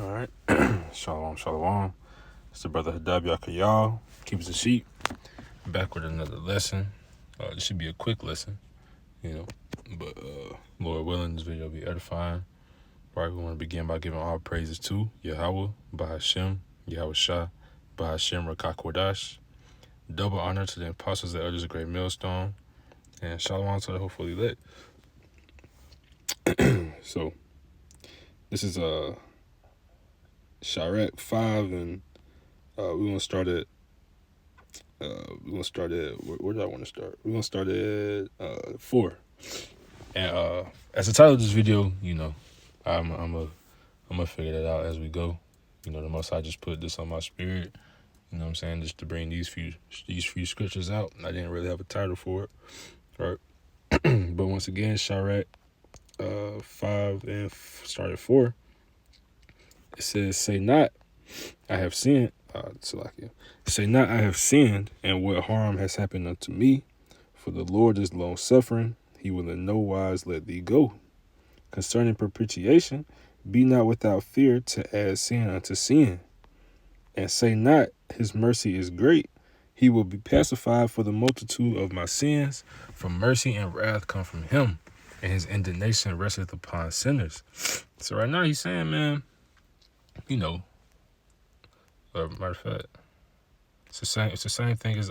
All right. Shalom, shalom. It's the brother Hadab Yakayal. Keeps the sheep. Back with another lesson. This should be a quick lesson, but Lord willing, this video will be edifying. Right, we want to begin by giving all praises to Yahweh, Bahashem, Yahweh Shah, Bahashem Rakakwadash. Double honor to the apostles that utters a great millstone. And shalom to the hopefully lit. So, this is Sharet 5, and we're going to start at where do I want to start? We're gonna start at 4. And as the title of this video, I'm gonna figure that out as we go. The most I just put this on my spirit. You know what I'm saying? Just to bring these few scriptures out. I didn't really have a title for it, right? But once again, Sharet 5 and start at 4. It says, "Say not, I have sinned." Say not, I have sinned, and what harm has happened unto me? For the Lord is long suffering; he will in no wise let thee go. Concerning propitiation, be not without fear to add sin unto sin. And say not, his mercy is great; he will be pacified for the multitude of my sins. For mercy and wrath come from him, and his indignation resteth upon sinners. So right now he's saying, man, matter of fact, it's the same thing as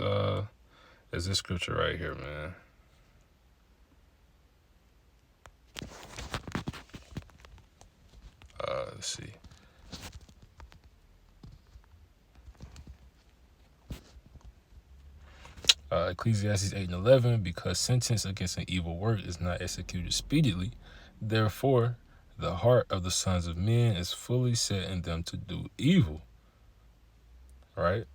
this scripture right here, man. Let's see. Ecclesiastes 8 and 11, because sentence against an evil work is not executed speedily, therefore the heart of the sons of men is fully set in them to do evil. Right?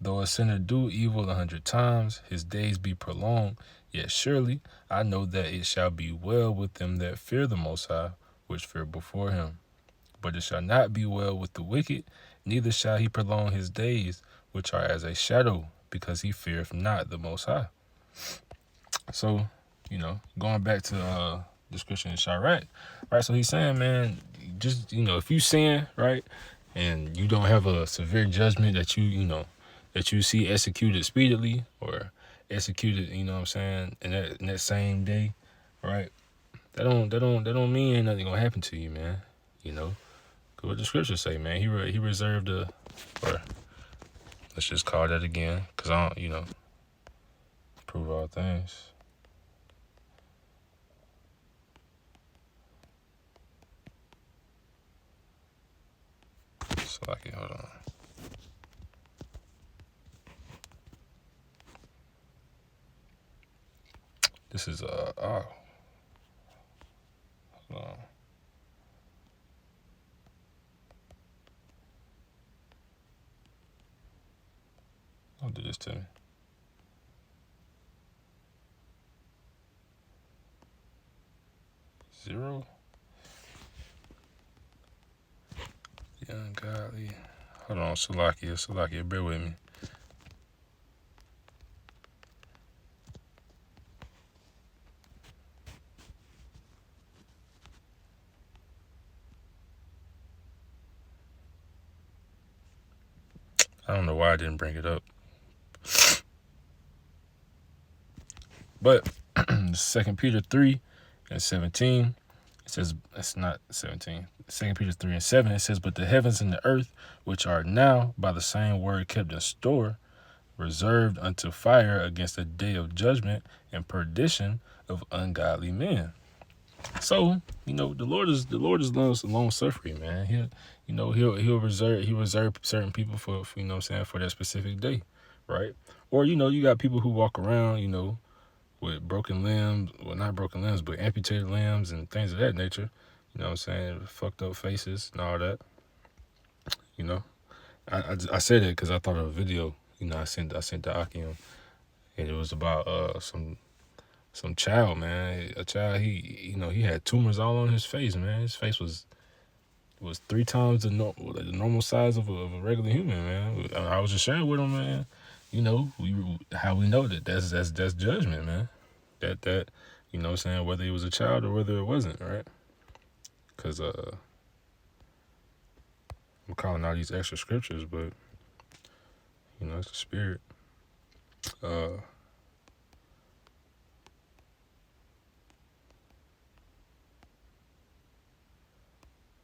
Though a sinner do evil 100 times, his days be prolonged, yet surely I know that it shall be well with them that fear the Most High, which fear before him. But it shall not be well with the wicked, neither shall he prolong his days, which are as a shadow, because he feareth not the Most High. So, going back to the scripture in Sharet, right? So he's saying, man, just, if you sin, right, and you don't have a severe judgment that you see executed speedily or executed, in that same day, right? That don't mean ain't nothing gonna happen to you, man. What the scriptures say, man. He reserved or let's just call that again, because I don't, prove all things. So hold on. This is hold on. Don't do this to me. Zero. The ungodly. Hold on, Salakia, bear with me. I don't know why I didn't bring it up. But 2 Peter 3 and 17, it says, it's not 17. 2 Peter 3 and 7, it says, but the heavens and the earth, which are now by the same word kept in store, reserved unto fire against the day of judgment and perdition of ungodly men. So, the Lord is long suffering, man. He'll reserve certain people for for that specific day, right? Or you got people who walk around, with broken limbs, well, not broken limbs, but amputated limbs and things of that nature. Fucked up faces and all that. I said it because I thought of a video. I sent to Akim, and it was about some child, man. A child, he had tumors all on his face, man. His face was 3 times the normal size of a regular human, man. I was just sharing with him, man. How we know that's judgment, man. That whether he was a child or whether it wasn't, right? Because calling out these extra scriptures, but it's the Spirit. Let's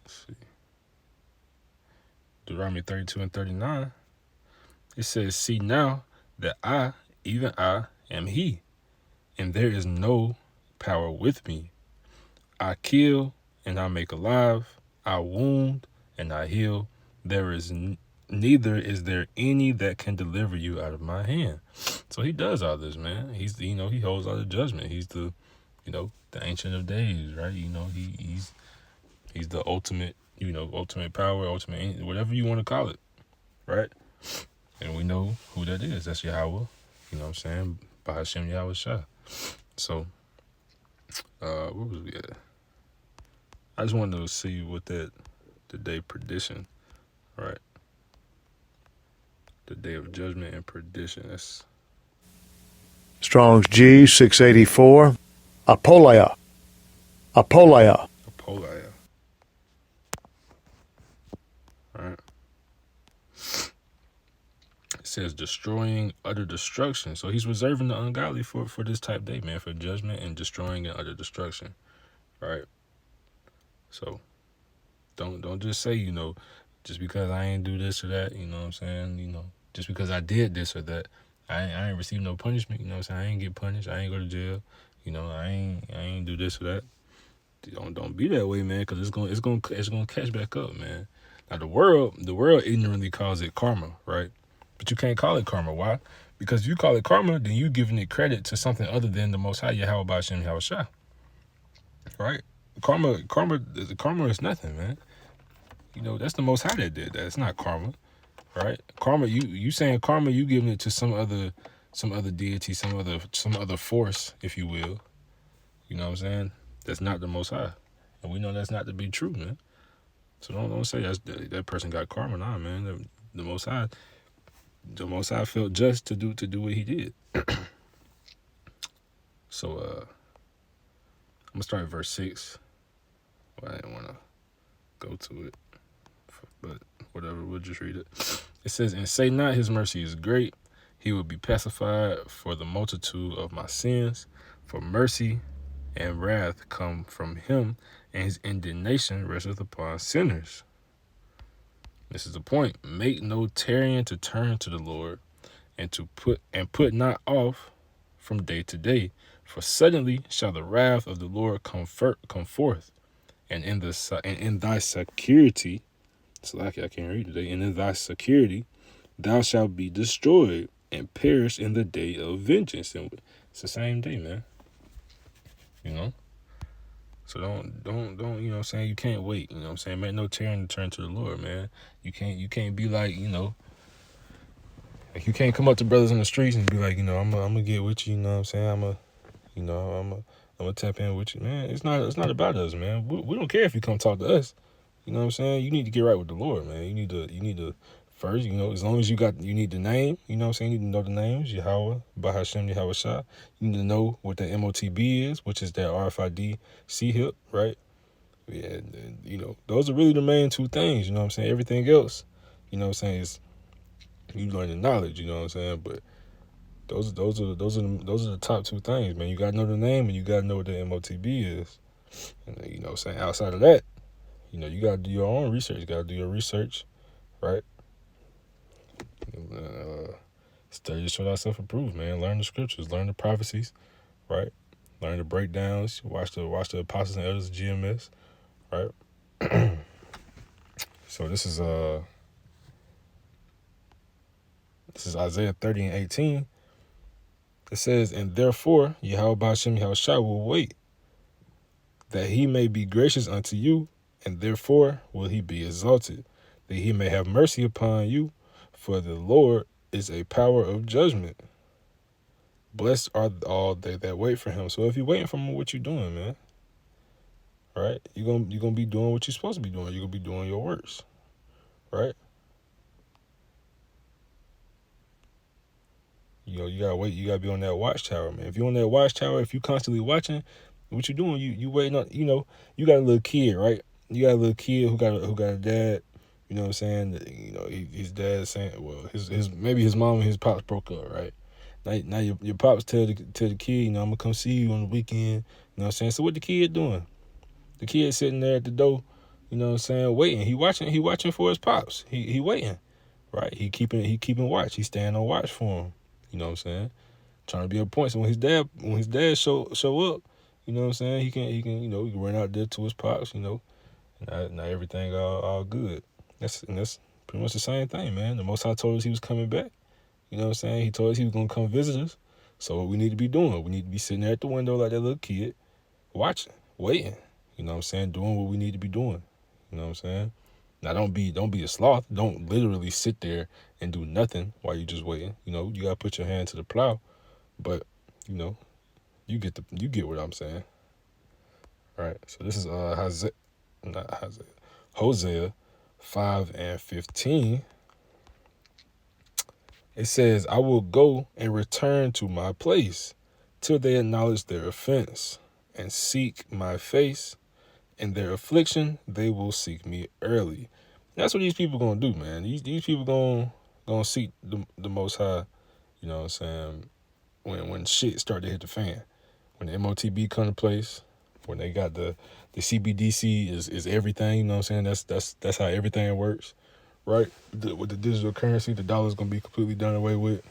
see. Deuteronomy 32 and 39. It says, "See now that I, even I, am He, and there is no power with me. I kill and I make alive. I wound and I heal. There is neither is there any that can deliver you out of my hand." So He does all this, man. He's He holds all the judgment. He's the the Ancient of Days, right? He's the ultimate, ultimate power, ultimate whatever you want to call it, right? And we know who that is. That's Yahweh. You know what I'm saying? By Hashem Yahweh Shah. So, where was we at? I just wanted to see what the day perdition, right? The day of judgment and perdition. That's Strong's G 684. Apoleia. Apoleia. Apoleia. Right. It says destroying, utter destruction. So he's reserving the ungodly for this type of day, man, for judgment and destroying and utter destruction. Right. So don't just say, just because I ain't do this or that, you know what I'm saying? Just because I did this or that, I ain't receive no punishment, you know what I'm saying? I ain't get punished, I ain't go to jail, I ain't do this or that. Don't be that way, man, because it's gonna catch back up, man. Now the world ignorantly calls it karma, right? But you can't call it karma. Why? Because if you call it karma, then you giving it credit to something other than the Most High Yahweh B'Shem Yahweh Shah. Right? Karma is nothing, man. That's the Most High that did that. It's not karma, right? Karma, you saying karma, you giving it to some other deity, some other force, if you will. You know what I'm saying? That's not the Most High, and we know that's not to be true, man. So don't say that person got karma, nah, man. The Most High felt just to do what He did. So I'm gonna start at verse 6. Well, I didn't want to go to it, but whatever, we'll just read it. It says, "And say not His mercy is great. He will be pacified for the multitude of my sins. For mercy and wrath come from Him, and His indignation resteth upon sinners." This is the point. "Make no tarrying to turn to the Lord, and put not off from day to day. For suddenly shall the wrath of the Lord come forth, and in thy security," it's like I can't read today. "And in thy security thou shalt be destroyed and perish in the day of vengeance." And it's the same day, man. So don't you know what I'm saying? You can't wait, you know what I'm saying? Make no tarrying to turn to the Lord, man. You can't be like, like you can't come up to brothers in the streets and be like, I'm gonna get with you, you know what I'm saying? I'm gonna tap in with you, man. It's not about us, man. We don't care if you come talk to us. You know what I'm saying? You need to get right with the Lord, man. You need to first, as long as you need the name, you know what I'm saying? You need to know the names, Yahweh, Bahashem, Yahweh Shah. You need to know what the MOTB is, which is that RFID C-HIP, right? Yeah, and, those are really the main two things, you know what I'm saying? Everything else, you know what I'm saying, is you learn the knowledge, you know what I'm saying? But those are the top two things, man. You gotta know the name and you gotta know what the MOTB is. And you know what I'm saying? Outside of that, you gotta do your own research. You gotta do your research, right? Study to show thyself approved, man. Learn the scriptures, learn the prophecies, right? Learn the breakdowns. Watch the apostles and elders of GMS, right? So this is Isaiah 30 and 18. It says, "And therefore Yahweh B'Shem Yahweh Shah will wait, that He may be gracious unto you, and therefore will He be exalted, that He may have mercy upon you, for the Lord is a power of judgment. Blessed are all they that wait for Him." So if you're waiting for Him, what you doing, man? Right? You're gonna be doing what you're supposed to be doing. You're gonna be doing your works, right? You gotta wait. You gotta be on that watchtower, man. If you're on that watchtower, if you constantly watching, what you doing? You waiting on. You got a little kid, right? You got a little kid who got a dad. You know what I'm saying? His dad saying, well, his maybe his mom and his pops broke up, right? Now your pops tell the kid, I'm gonna come see you on the weekend. You know what I'm saying? So what the kid doing? The kid sitting there at the door, what I'm saying, waiting. He watching for his pops. He waiting, right? He keeping watch. He's staying on watch for him. You know what I'm saying? Trying to be a point. So when his dad show up, you know what I'm saying, he can run out there to his pops, and now everything all good. That's pretty much the same thing, man. The Most High told us he was coming back. You know what I'm saying? He told us he was gonna come visit us. So what we need to be doing? We need to be sitting there at the window like that little kid, watching, waiting. You know what I'm saying? Doing what we need to be doing. You know what I'm saying? Now don't be a sloth. Don't literally sit there and do nothing while you just waiting. You gotta put your hand to the plow. But you know, you get what I'm saying. All right. So this is Hosea 5:15. It says, I will go and return to my place till they acknowledge their offense and seek my face. In their affliction, they will seek me early. That's what these people gonna do, man. These people gonna seek the Most High. You know what I'm saying? When shit start to hit the fan, when the MOTB come to place, when they got the CBDC is everything. You know what I'm saying? That's how everything works, right? With the digital currency, the dollar's gonna be completely done away with.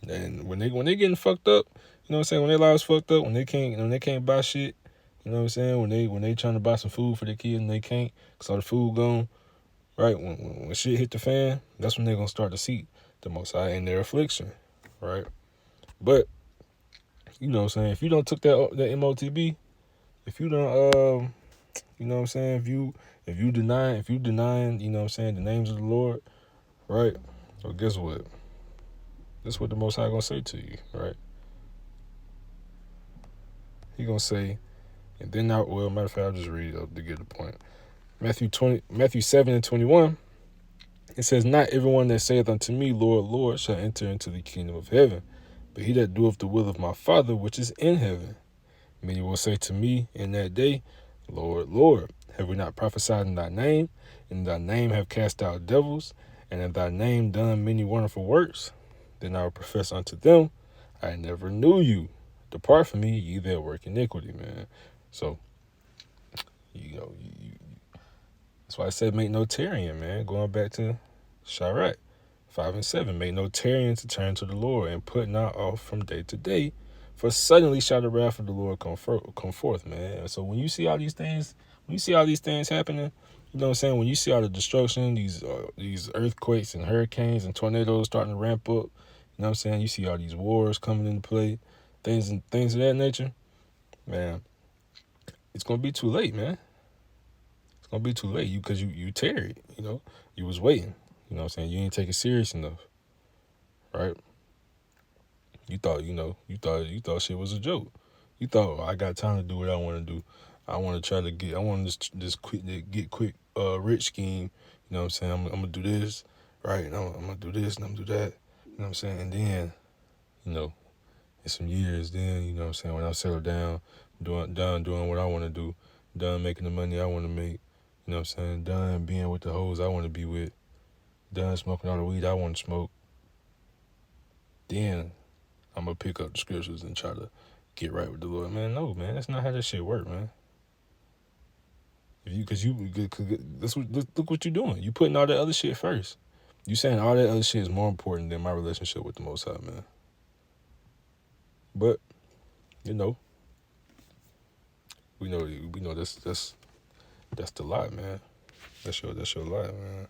And when they getting fucked up, you know what I'm saying? When their lives fucked up, when they can't buy shit, you know what I'm saying? When they trying to buy some food for their kids and they can't, cause all the food gone, right? When shit hit the fan, that's when they're gonna start to seek the Most High in their affliction, right? But you know what I'm saying? If you don't took that MOTB, if you don't you know what I'm saying? If you denying, you know what I'm saying, the names of the Lord, right? Well, guess what? That's what the Most High gonna say to you, right? He gonna say, and then matter of fact, I'll just read it up to get the point. Matthew 7:21. It says, Not everyone that saith unto me, Lord, Lord, shall enter into the kingdom of heaven, but he that doeth the will of my Father which is in heaven. Many will say to me in that day, Lord, Lord, have we not prophesied in thy name, and in thy name have cast out devils, and in thy name done many wonderful works? Then I will profess unto them, I never knew you. Depart from me, ye that work iniquity, man. So, that's why I said make no tarrying, man. Going back to Sharat 5:7, make no tarrying to turn to the Lord, and put not off from day to day, for suddenly shall the wrath of the Lord come forth, man. And so when you see all these things, happening, you know what I'm saying? When you see all the destruction, these earthquakes and hurricanes and tornadoes starting to ramp up, you know what I'm saying? You see all these wars coming into play, things of that nature, man. It's gonna be too late, man. It's gonna be too late. Because you tarried, you was waiting. You know what I'm saying? You didn't take it serious enough, right? You thought shit was a joke. You thought, I got time to do what I want to do. I want this quick rich scheme. You know what I'm saying? I'm gonna do this, right? And I'm gonna do this and I'm gonna do that. You know what I'm saying? And then, you know, in some years, then, you know what I'm saying, when I settle down, doing what I want to do, done making the money I want to make, you know what I'm saying, done being with the hoes I want to be with, done smoking all the weed I want to smoke, then I'm going to pick up the scriptures and try to get right with the Lord. Man, no, man, that's not how that shit work, man. Look what you're doing. You putting all that other shit first. You saying all that other shit is more important than my relationship with the Most High, man. But, you know, we know that's the lie, man. That's your lie, man.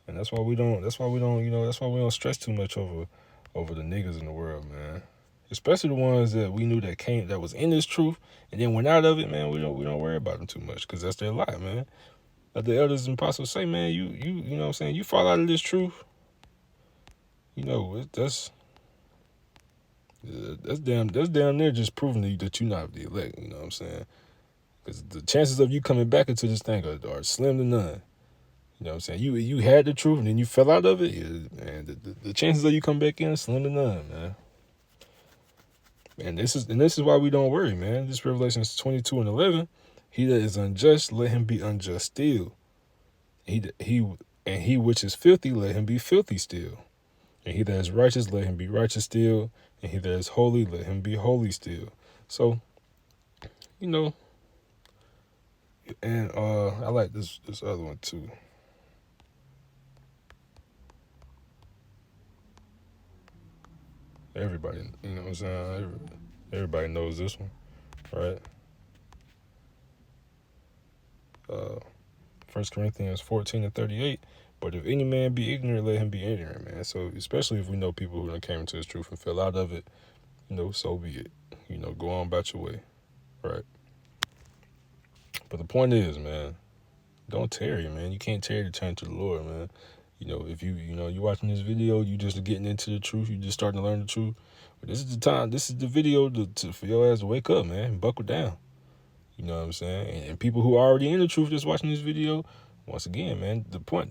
And that's why we don't stress too much over the niggas in the world, man. Especially the ones that we knew that was in this truth and then went out of it, man. We don't worry about them too much because that's their lie, man. Like the elders and apostles say, man, you know what I'm saying, you fall out of this truth, that's damn near just proving that you're not the elect, you know what I'm saying? Because the chances of you coming back into this thing are slim to none. You know what I'm saying? You had the truth and then you fell out of it, man. The chances of you come back in are slim to none, man. And this is why we don't worry, man. This Revelation 22:11. He that is unjust, let him be unjust still. He which is filthy, let him be filthy still. And he that is righteous, let him be righteous still. And he that is holy, let him be holy still. So, you know, and I like this other one too. Everybody, you know what I'm saying? Everybody knows this one, right? Uh, 1 Corinthians 14:38. But if any man be ignorant, let him be ignorant, man. So especially if we know people who done came into this truth and fell out of it, so be it. Go on about your way, right? But the point is, man, don't tarry, man. You can't tarry to turn to the Lord, man. If you watching this video, you just getting into the truth, you just starting to learn the truth. But this is the time, this is the video for your ass to wake up, man, buckle down. You know what I'm saying? And people who are already in the truth just watching this video, once again, man, the point,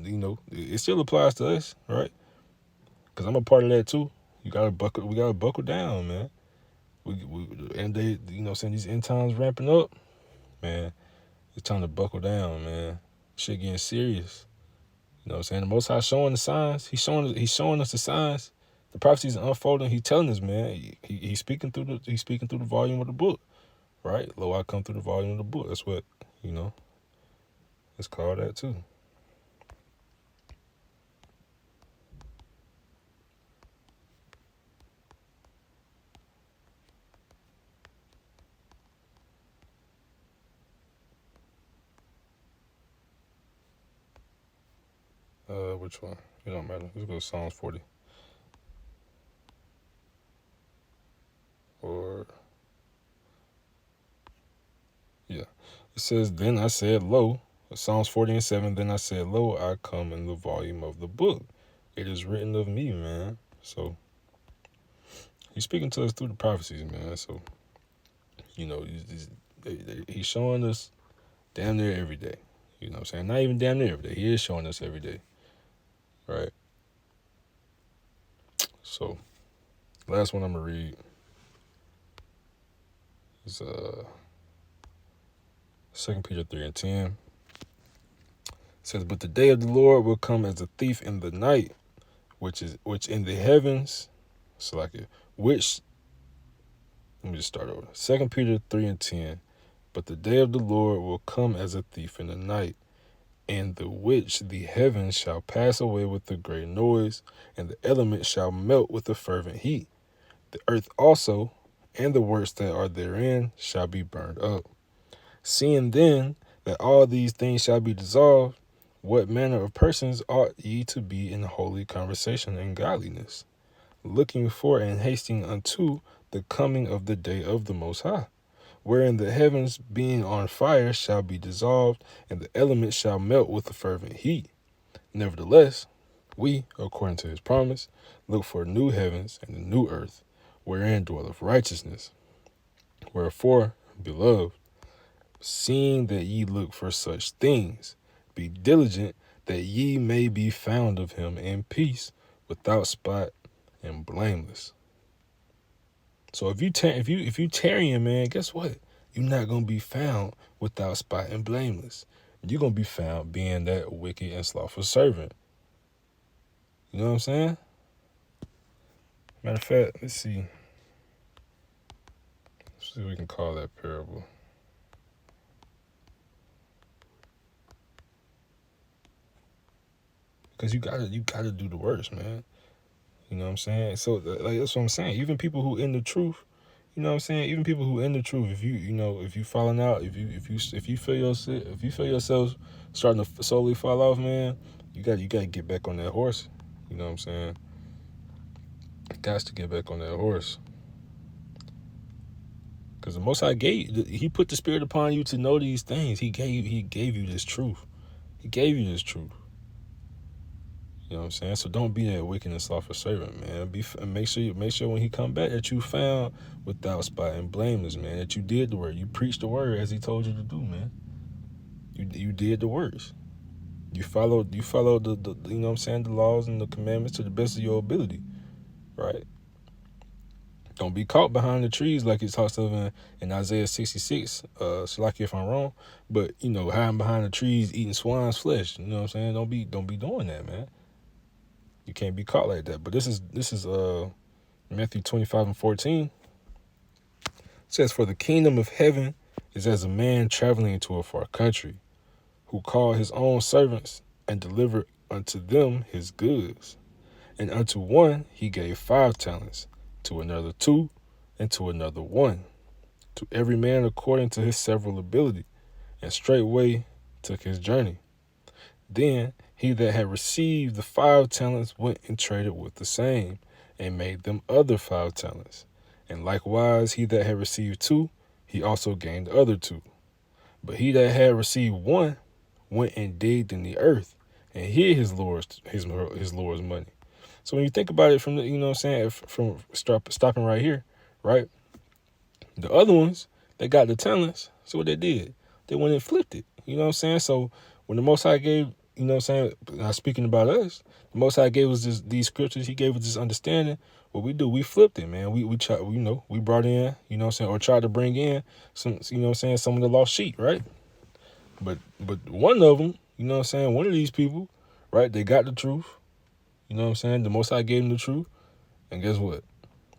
it still applies to us, right? Because I'm a part of that too. We gotta buckle down, man. And they, saying these end times ramping up, man. It's time to buckle down, man. Shit getting serious. You know what I'm saying? The Most High showing the signs. He's showing us the signs. The prophecies are unfolding. He's telling us, man. He's speaking through the volume of the book, right? Lo, I come through the volume of the book. That's what it's called that too. Which one? It don't matter. Let's go to Psalms 40. Or yeah, it says, "Then I said, Lo." Psalms 40:7. Then I said, "Lo, I come in the volume of the book. It is written of me, man." So he's speaking to us through the prophecies, man. So he's showing us damn near every day. You know what I'm saying? Not even damn near every day. He is showing us every day, right? So last one I'm gonna read is 2 Peter 3:10. It says, "But the day of the Lord will come as a thief in the night, which in the heavens, so like it, which." Let me just start over. 2 Peter 3:10. "But the day of the Lord will come as a thief in the night, in the which the heavens shall pass away with a great noise, and the elements shall melt with a fervent heat. The earth also, and the works that are therein, shall be burned up. Seeing then that all these things shall be dissolved, what manner of persons ought ye to be in holy conversation and godliness, looking for and hasting unto the coming of the day of the Most High, wherein the heavens being on fire shall be dissolved, and the elements shall melt with a fervent heat. Nevertheless, we, according to his promise, look for new heavens and a new earth, wherein dwelleth righteousness. Wherefore, beloved, seeing that ye look for such things, be diligent that ye may be found of him in peace, without spot and blameless." So if you tarrying, man, guess what? You're not gonna be found without spot and blameless. You're gonna be found being that wicked and slothful servant. You know what I'm saying? Matter of fact, let's see. Let's see if we can call that parable. Because you gotta do the worst, man. You know what I'm saying? So like that's what I'm saying. Even people who in the truth, you know what I'm saying? Even people who in the truth, if you falling out, if you feel yourself starting to slowly fall off, man, you gotta get back on that horse. You know what I'm saying? You got to get back on that horse. Because the Most High He put the Spirit upon you to know these things. He gave you this truth. He gave you this truth. You know what I'm saying? So don't be that wicked and slothful servant, man. Make sure when he come back that you found without spot and blameless, man. That you did the word. You preached the word as he told you to do, man. You did the words. You followed the you know what I'm saying, the laws and the commandments to the best of your ability, right? Don't be caught behind the trees like it talks of in Isaiah 66. Salaki if I'm wrong, but hiding behind the trees eating swine's flesh. You know what I'm saying? Don't be doing that, man. You can't be caught like that. But this is Matthew 25:14. It says, "For the kingdom of heaven is as a man traveling into a far country, who called his own servants and delivered unto them his goods. And unto one he gave 5 talents, to another 2, and to another 1, to every man according to his several ability, and straightway took his journey. Then he that had received the 5 talents went and traded with the same, and made them other 5 talents. And likewise he that had received 2, he also gained the other 2. But he that had received 1 went and digged in the earth, and hid his Lord's money." So when you think about it from the, from stopping right here, right? The other ones, they got the talents. So what they did, they went and flipped it. You know what I'm saying? So when the Most High gave, now speaking about us, the Most High gave us these scriptures. He gave us this understanding. What we do, we flipped it, man. We tried, we brought in, or tried to bring in some, some of the lost sheep, right? But one of them, one of these people, right? They got the truth. You know what I'm saying? The Most High gave them the truth. And guess what?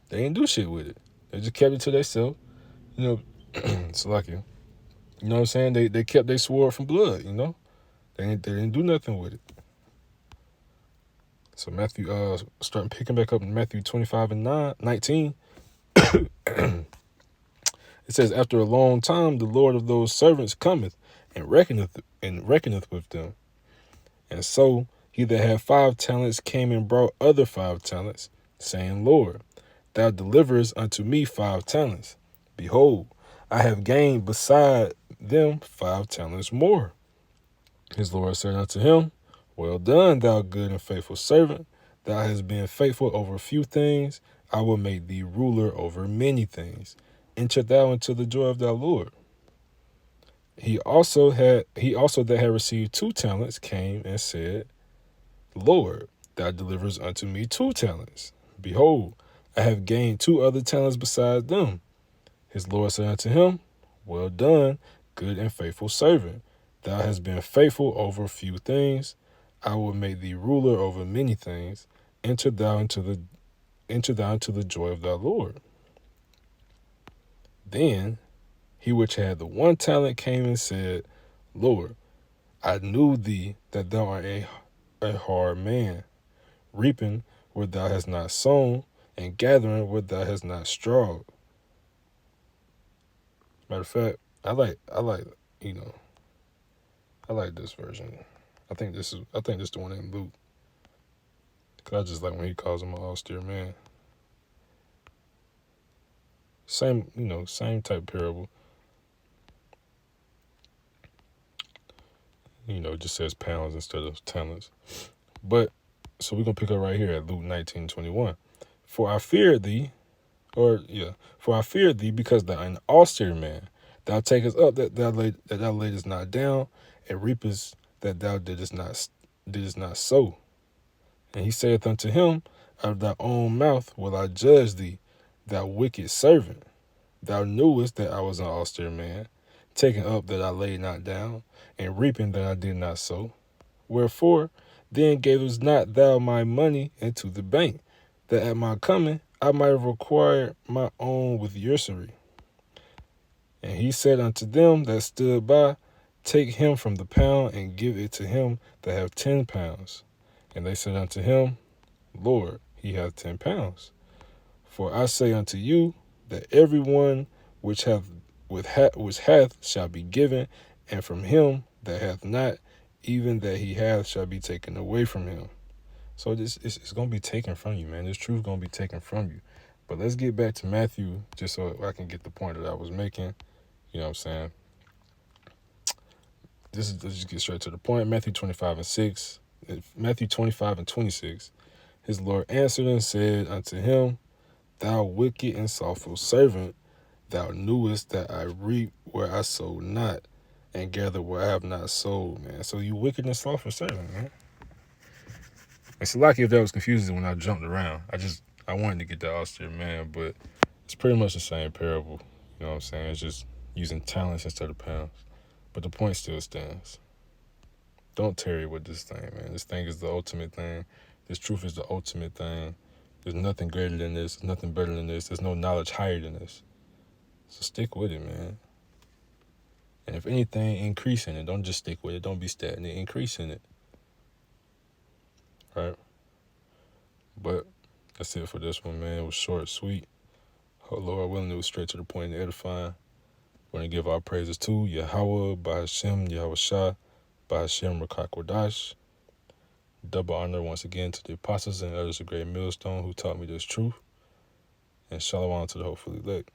They didn't do shit with it. They just kept it to themselves. It's like you. You know what I'm saying? They kept their sword from blood, They didn't do nothing with it. So Matthew, starting picking back up in Matthew 25:19, it says, "After a long time the Lord of those servants cometh and reckoneth with them. And so he that had 5 talents came and brought other 5 talents, saying, Lord, thou deliverest unto me 5 talents. Behold, I have gained beside them 5 talents more. His Lord said unto him, Well done, thou good and faithful servant. Thou hast been faithful over a few things. I will make thee ruler over many things. Enter thou into the joy of thy Lord. He also that had received 2 talents came and said, Lord, thou deliverest unto me 2 talents. Behold, I have gained 2 other talents besides them. His Lord said unto him, Well done, good and faithful servant. Thou hast been faithful over a few things. I will make thee ruler over many things. Enter thou into the joy of thy Lord. Then he which had the 1 talent came and said, Lord, I knew thee that thou art a hard man, reaping where thou hast not sown, and gathering where thou hast not strawed. Matter of fact, I like this version. I think this is the one in Luke. Cause I just like when he calls him an austere man. Same type parable. It just says pounds instead of talents. But so we're gonna pick up right here at Luke 19:21. For I feared thee because thou art an austere man. Thou takest up that thou laidest not down, and reapest that thou didst not sow. And he saith unto him, Out of thy own mouth will I judge thee, thou wicked servant. Thou knewest that I was an austere man, taking up that I laid not down, and reaping that I did not sow. Wherefore, then gavest not thou my money into the bank, that at my coming I might require my own with usury. And he said unto them that stood by, Take him from the pound, and give it to him that have 10 pounds. And they said unto him, Lord, he hath 10 pounds. For I say unto you, that every one which hath shall be given, and from him that hath not, even that he hath shall be taken away from him. So it's going to be taken from you, man. This truth is going to be taken from you. But let's get back to Matthew, just so I can get the point that I was making. You know what I'm saying? Let's just get straight to the point. Matthew 25:26. His Lord answered and said unto him, Thou wicked and slothful servant, thou knewest that I reap where I sowed not, and gather where I have not sowed, man. So you wicked and slothful servant, man. It's lucky if that was confusing when I jumped around. I wanted to get that austere man, but It's pretty much the same parable. You know what I'm saying? It's just using talents instead of pounds. But the point still stands. Don't tarry with this thing, man. This thing is the ultimate thing. This truth is the ultimate thing. There's nothing greater than this. There's nothing better than this. There's no knowledge higher than this. So stick with it, man. And if anything, increase in it. Don't just stick with it. Don't be stagnant. Increase in it. Right? But that's it for this one, man. It was short, sweet. Oh, Lord willing, it was straight to the point and edifying. We're going to give our praises to Yahweh, Bahashem, Yahweh Shah, Bahashem, Rakakwadash. Double honor once again to the apostles and others of Great Millstone who taught me this truth. And shalom to the hopefully elect.